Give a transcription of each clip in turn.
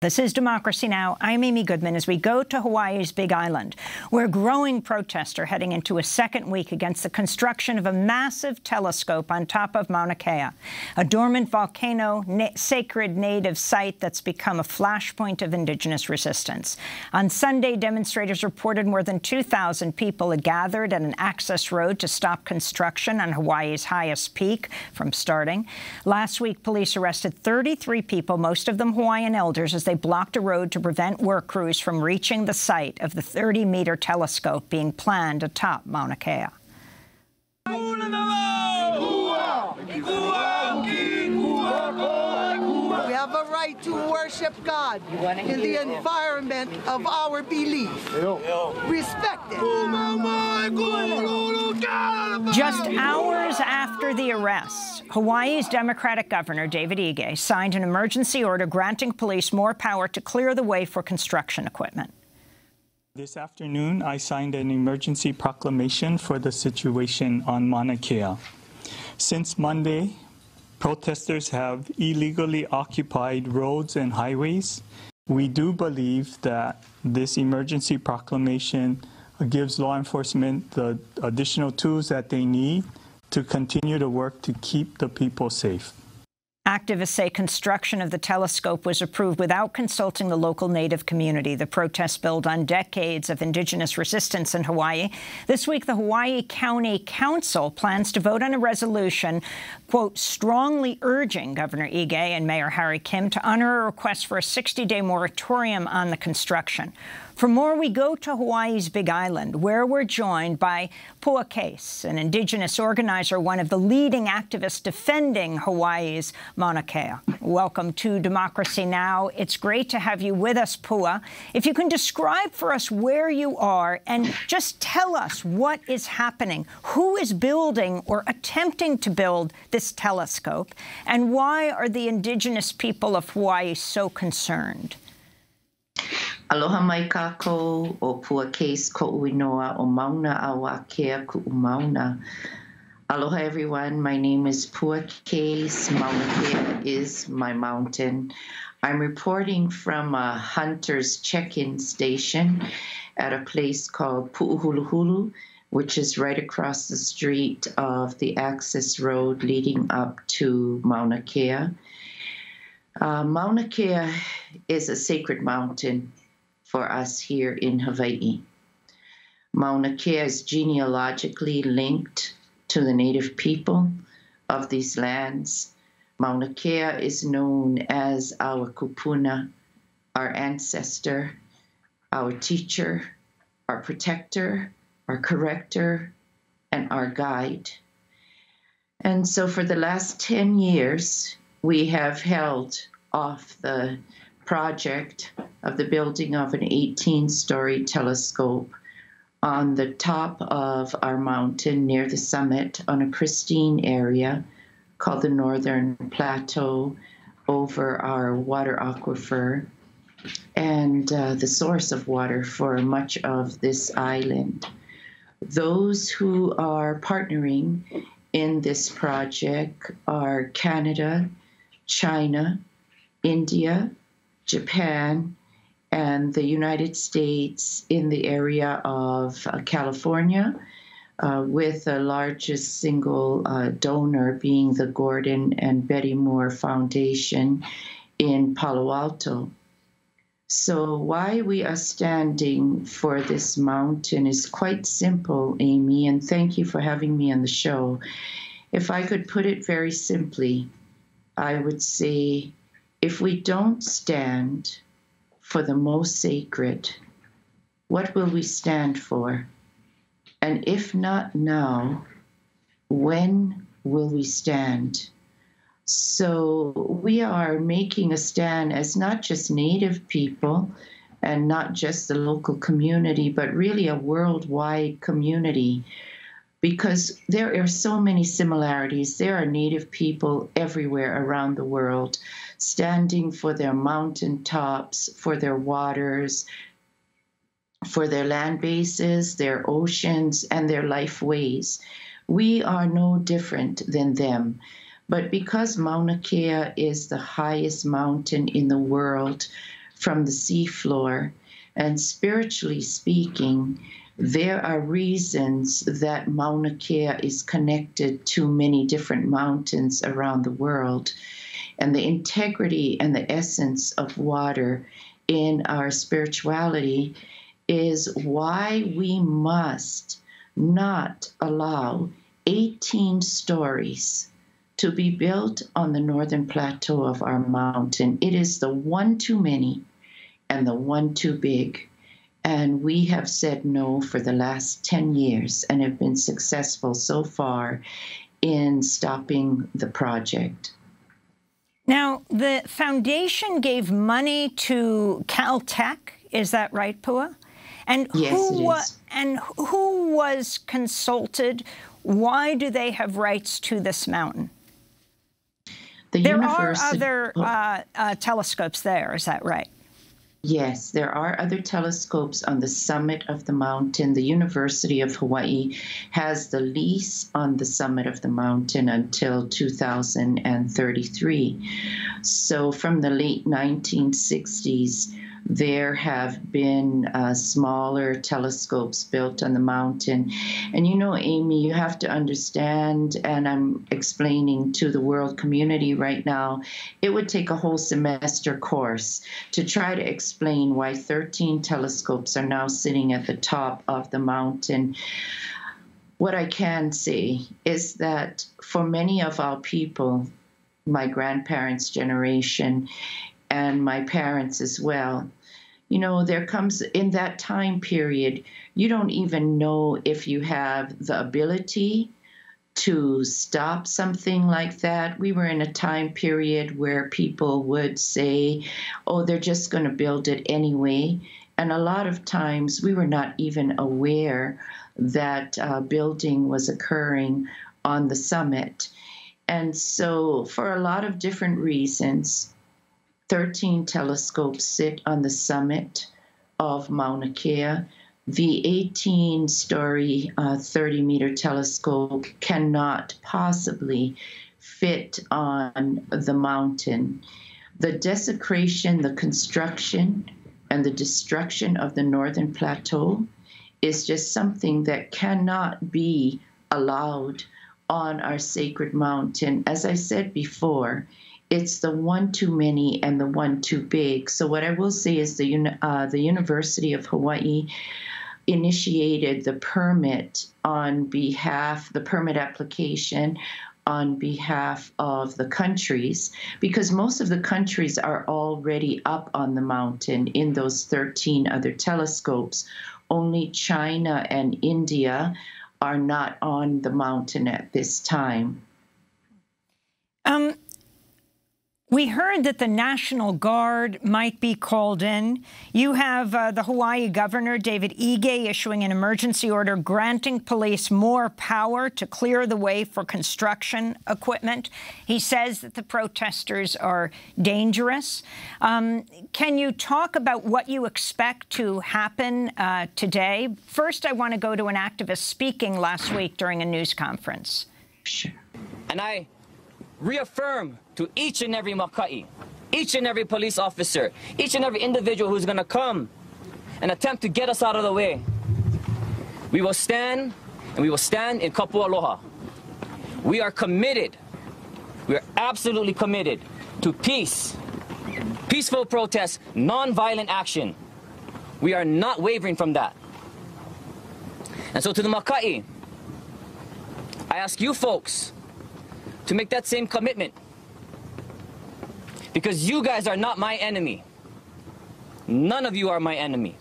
This is Democracy Now! I'm Amy Goodman as we go to Hawaii's Big Island, where growing protests are heading into a second week against the construction of a massive telescope on top of Mauna Kea, a dormant volcano, sacred native site that's become a flashpoint of indigenous resistance. On Sunday, demonstrators reported more than 2,000 people had gathered at an access road to stop construction on Hawaii's highest peak from starting. Last week, police arrested 33 people, most of them Hawaiian elders, as they blocked a road to prevent work crews from reaching the site of the 30-meter telescope being planned atop Mauna Kea. We have a right to worship God in the environment of our belief. Respect it. Just hours after the arrests, Hawaii's Democratic Governor David Ige signed an emergency order granting police more power to clear the way for construction equipment. This afternoon, I signed an emergency proclamation for the situation on Mauna Kea. Since Monday, protesters have illegally occupied roads and highways. We do believe that this emergency proclamation gives law enforcement the additional tools that they need to continue to work to keep the people safe. Activists say construction of the telescope was approved without consulting the local Native community. The protests build on decades of indigenous resistance in Hawaii. This week, the Hawaii County Council plans to vote on a resolution, quote, strongly urging Governor Ige and Mayor Harry Kim to honor a request for a 60-day moratorium on the construction. For more, we go to Hawaii's Big Island, where we're joined by Pua Case, an indigenous organizer, one of the leading activists defending Hawaii's Mauna Kea. Welcome to Democracy Now! It's great to have you with us, Pua. If you can describe for us where you are and just tell us what is happening, who is building or attempting to build this telescope, and why are the indigenous people of Hawaii so concerned? Aloha mai kākou o Pua Case ko uinoa o Mauna Kea ku Mauna. Aloha everyone, my name is Pua Case. Mauna Kea is my mountain. I'm reporting from a hunter's check-in station at a place called Pu'uhuluhulu, which is right across the street of the access road leading up to Mauna Kea. Mauna Kea is a sacred mountain for us here in Hawaii. Mauna Kea is genealogically linked to the native people of these lands. Mauna Kea is known as our kupuna, our ancestor, our teacher, our protector, our corrector, and our guide. And so for the last 10 years, we have held off the project of the building of an 18-story telescope on the top of our mountain near the summit on a pristine area called the Northern Plateau over our water aquifer and the source of water for much of this island. Those who are partnering in this project are Canada, China, India, Japan, and the United States in the area of California, with the largest single donor being the Gordon and Betty Moore Foundation in Palo Alto. So why we are standing for this mountain is quite simple, Amy, and thank you for having me on the show. If I could put it very simply, I would say, if we don't stand for the most sacred, what will we stand for? And if not now, when will we stand? So we are making a stand as not just Native people and not just the local community, but really a worldwide community, because there are so many similarities. There are Native people everywhere around the world standing for their mountaintops, for their waters, for their land bases, their oceans, and their life ways. We are no different than them. But because Mauna Kea is the highest mountain in the world, from the seafloor. And spiritually speaking, there are reasons that Mauna Kea is connected to many different mountains around the world. And the integrity and the essence of water in our spirituality is why we must not allow 18 stories to be built on the northern plateau of our mountain. It is the one too many and the one too big. And we have said no for the last 10 years and have been successful so far in stopping the project. Now, the foundation gave money to Caltech, is that right, Pua? And yes, it is. And who was consulted? Why do they have rights to this mountain? There are other telescopes there, is that right? Yes, there are other telescopes on the summit of the mountain. The University of Hawaii has the lease on the summit of the mountain until 2033. So from the late 1960s, there have been smaller telescopes built on the mountain. And you know, Amy, you have to understand, and I'm explaining to the world community right now, it would take a whole semester course to try to explain why 13 telescopes are now sitting at the top of the mountain. What I can say is that for many of our people, my grandparents' generation, and my parents as well, you know, there comes in that time period, you don't even know if you have the ability to stop something like that. We were in a time period where people would say, oh, they're just going to build it anyway. And a lot of times we were not even aware that building was occurring on the summit. And so for a lot of different reasons, 13 telescopes sit on the summit of Mauna Kea. The 18-story, 30-meter telescope cannot possibly fit on the mountain. The desecration, the construction, and the destruction of the northern plateau is just something that cannot be allowed on our sacred mountain. As I said before, it's the one too many and the one too big. So what I will say is the University of Hawaii initiated the permit on behalf, the permit application on behalf of the countries, because most of the countries are already up on the mountain in those 13 other telescopes. Only China and India are not on the mountain at this time. We heard that the National Guard might be called in. You have the Hawaii Governor, David Ige, issuing an emergency order granting police more power to clear the way for construction equipment. He says that the protesters are dangerous. Can you talk about what you expect to happen today? First, I want to go to an activist speaking last week during a news conference. Sure. And I reaffirm to each and every Makai, each and every police officer, each and every individual who's going to come and attempt to get us out of the way, we will stand, and we will stand in kapu aloha. We are committed, we are absolutely committed to peace, peaceful protest, non-violent action. We are not wavering from that. And so to the Makai, I ask you folks to make that same commitment, because you guys are not my enemy. None of you are my enemy.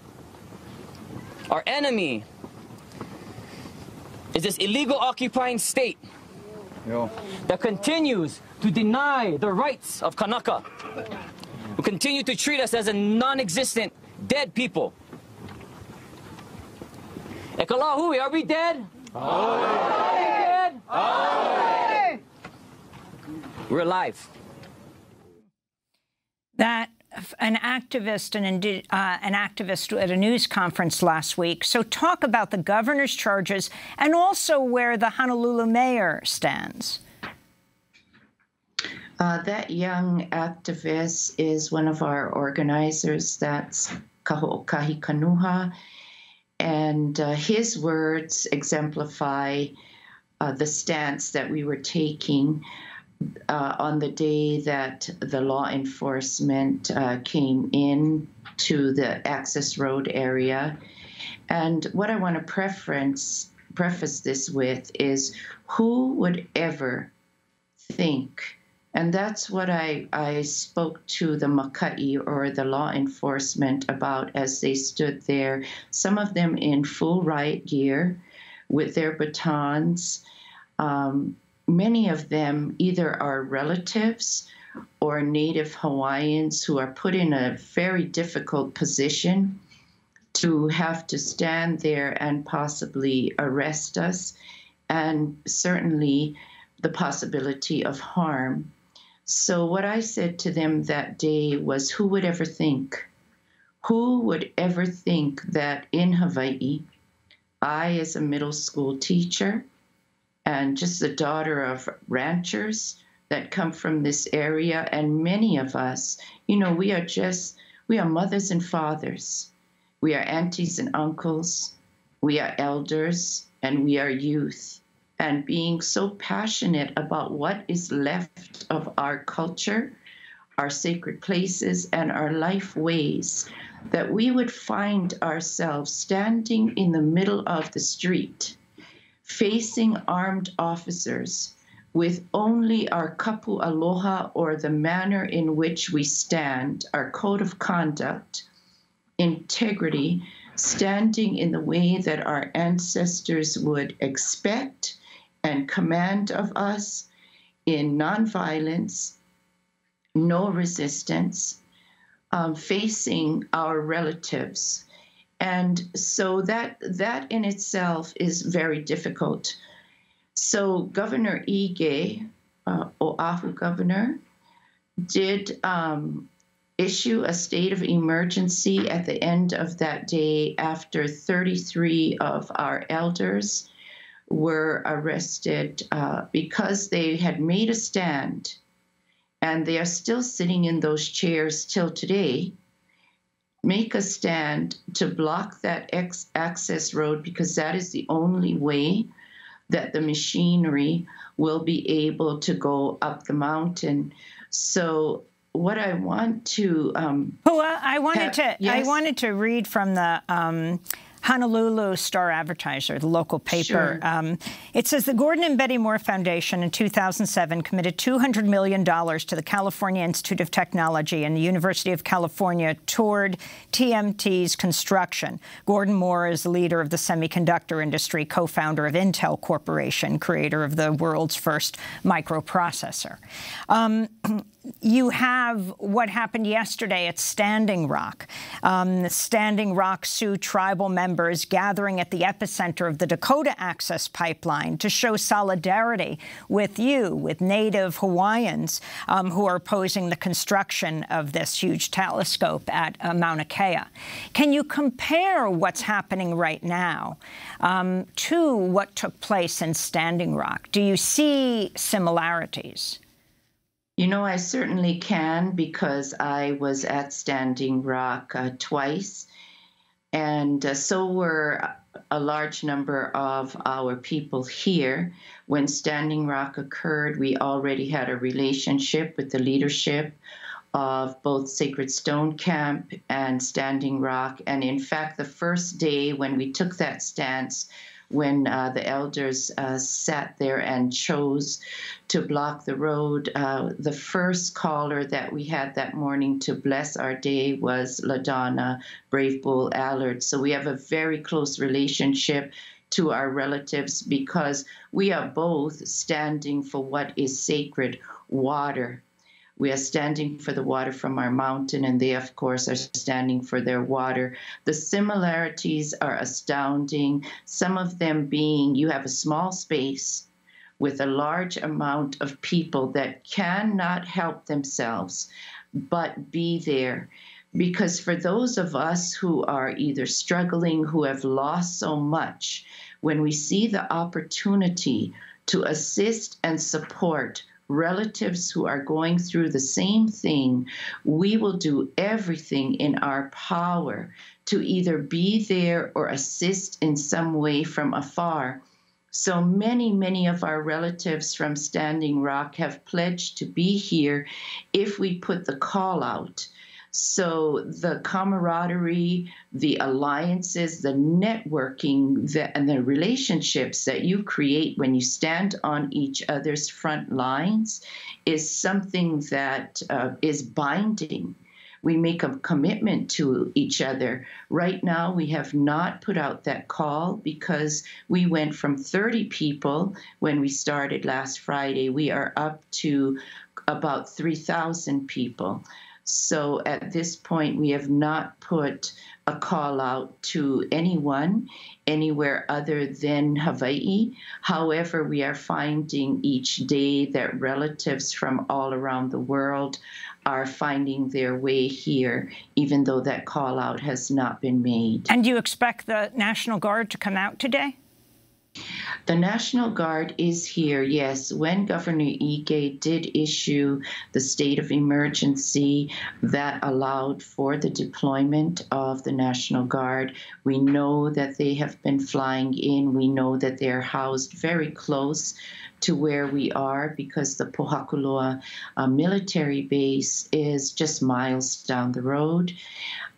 Our enemy is this illegal occupying state that continues to deny the rights of Kanaka, who continue to treat us as a non-existent, dead people. E ka hui, are we dead? Are we dead? We're alive. That an activist at a news conference last week. So talk about the governor's charges and also where the Honolulu mayor stands. That young activist is one of our organizers. That's Kaho'okahi Kanuha. And his words exemplify the stance that we were taking on the day that the law enforcement came in to the access road area. And what I want to preface this with is, who would ever think, and that's what I spoke to the Maka'i, or the law enforcement, about as they stood there, some of them in full riot gear with their batons. Many of them either are relatives or Native Hawaiians who are put in a very difficult position to have to stand there and possibly arrest us, and certainly the possibility of harm. So what I said to them that day was, who would ever think that in Hawaii, I, as a middle school teacher and just the daughter of ranchers that come from this area, and many of us, we are mothers and fathers. We are aunties and uncles. We are elders, and we are youth. And being so passionate about what is left of our culture, our sacred places, and our life ways, that we would find ourselves standing in the middle of the street, facing armed officers with only our kapu aloha, or the manner in which we stand, our code of conduct, integrity, standing in the way that our ancestors would expect and command of us, in nonviolence, no resistance, facing our relatives. And so that in itself is very difficult. So Governor Ige, Oahu governor, did issue a state of emergency at the end of that day, after 33 of our elders were arrested because they had made a stand, and they are still sitting in those chairs till today, make a stand to block that access road, because that is the only way that the machinery will be able to go up the mountain. So what I want to Pua, I wanted to read from the Honolulu Star-Advertiser, the local paper. Sure. It says the Gordon and Betty Moore Foundation in 2007 committed $200 million to the California Institute of Technology and the University of California toward TMT's construction. Gordon Moore is the leader of the semiconductor industry, co-founder of Intel Corporation, creator of the world's first microprocessor. You have what happened yesterday at Standing Rock. Standing Rock Sioux tribal members gathering at the epicenter of the Dakota Access Pipeline to show solidarity with Native Hawaiians who are opposing the construction of this huge telescope at Mauna Kea. Can you compare what's happening right now to what took place in Standing Rock? Do you see similarities? I certainly can, because I was at Standing Rock twice, and so were a large number of our people here. When Standing Rock occurred, we already had a relationship with the leadership of both Sacred Stone Camp and Standing Rock. And in fact, the first day when we took that stance, when the elders sat there and chose to block the road, the first caller that we had that morning to bless our day was LaDonna Brave Bull Allard. So we have a very close relationship to our relatives, because we are both standing for what is sacred: water. We are standing for the water from our mountain, and they, of course, are standing for their water. The similarities are astounding, some of them being, you have a small space with a large amount of people that cannot help themselves but be there. Because for those of us who are either struggling, who have lost so much, when we see the opportunity to assist and support relatives who are going through the same thing, we will do everything in our power to either be there or assist in some way from afar. So many of our relatives from Standing Rock have pledged to be here if we put the call out. So the camaraderie, the alliances, the networking, and the relationships that you create when you stand on each other's front lines is something that is binding. We make a commitment to each other. Right now, we have not put out that call because we went from 30 people when we started last Friday. We are up to about 3,000 people. So at this point, we have not put a call out to anyone anywhere other than Hawaii. However, we are finding each day that relatives from all around the world are finding their way here, even though that call out has not been made. And do you expect the National Guard to come out today? The National Guard is here, yes. When Governor Ige did issue the state of emergency that allowed for the deployment of the National Guard, we know that they have been flying in. We know that they're housed very close to where we are because the Pohakuloa military base is just miles down the road.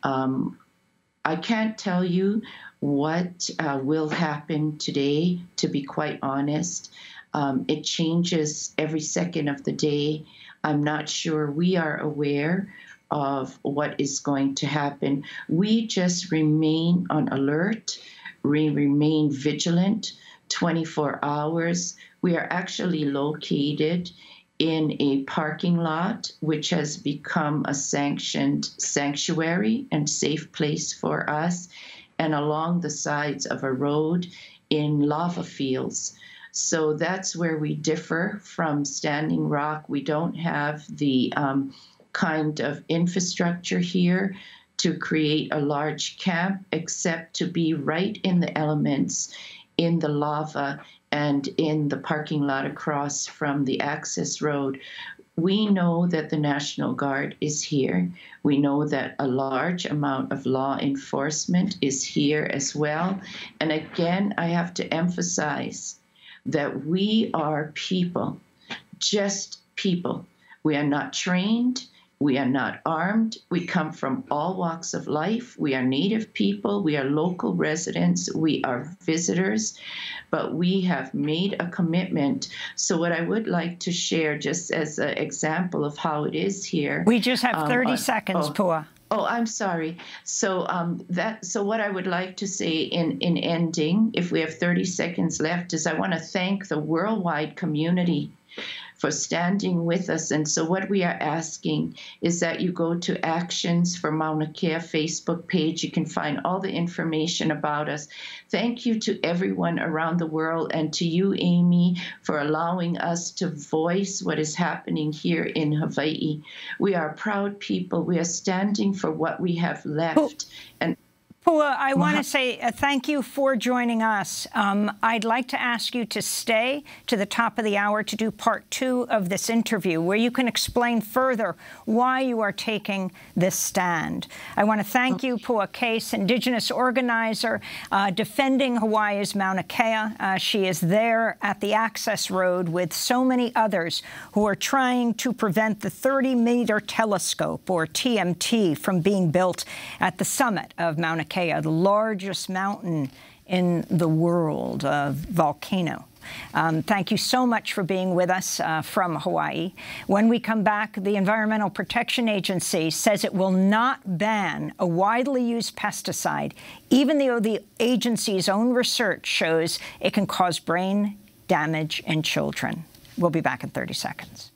I can't tell you what will happen today, to be quite honest. It changes every second of the day. I'm not sure we are aware of what is going to happen. We just remain on alert. We remain vigilant 24 hours. We are actually located in a parking lot, which has become a sanctioned sanctuary and safe place for us, and along the sides of a road in lava fields. So that's where we differ from Standing Rock. We don't have the kind of infrastructure here to create a large camp, except to be right in the elements, in the lava, and in the parking lot across from the access road. We know that the National Guard is here. We know that a large amount of law enforcement is here as well. And again, I have to emphasize that we are people, just people. We are not trained. We are not armed. We come from all walks of life. We are Native people. We are local residents. We are visitors. But we have made a commitment. So what I would like to share, just as an example of how it is here. We just have 30 seconds, Pua. Oh, I'm sorry. So so what I would like to say in ending, if we have 30 seconds left, is I want to thank the worldwide community for standing with us. And so what we are asking is that you go to Actions for Mauna Kea Facebook page. You can find all the information about us. Thank you to everyone around the world, and to you, Amy, for allowing us to voice what is happening here in Hawaii. We are proud people. We are standing for what we have left. And Pua, I want to say thank you for joining us. I'd like to ask you to stay to the top of the hour to do part 2 of this interview, where you can explain further why you are taking this stand. I want to thank you, Pua Case, indigenous organizer defending Hawaii's Mauna Kea. She is there at the access road with so many others who are trying to prevent the 30-meter telescope, or TMT, from being built at the summit of Mauna Kea, the largest mountain in the world, a volcano. Thank you so much for being with us from Hawaii. When we come back, the Environmental Protection Agency says it will not ban a widely used pesticide, even though the agency's own research shows it can cause brain damage in children. We'll be back in 30 seconds.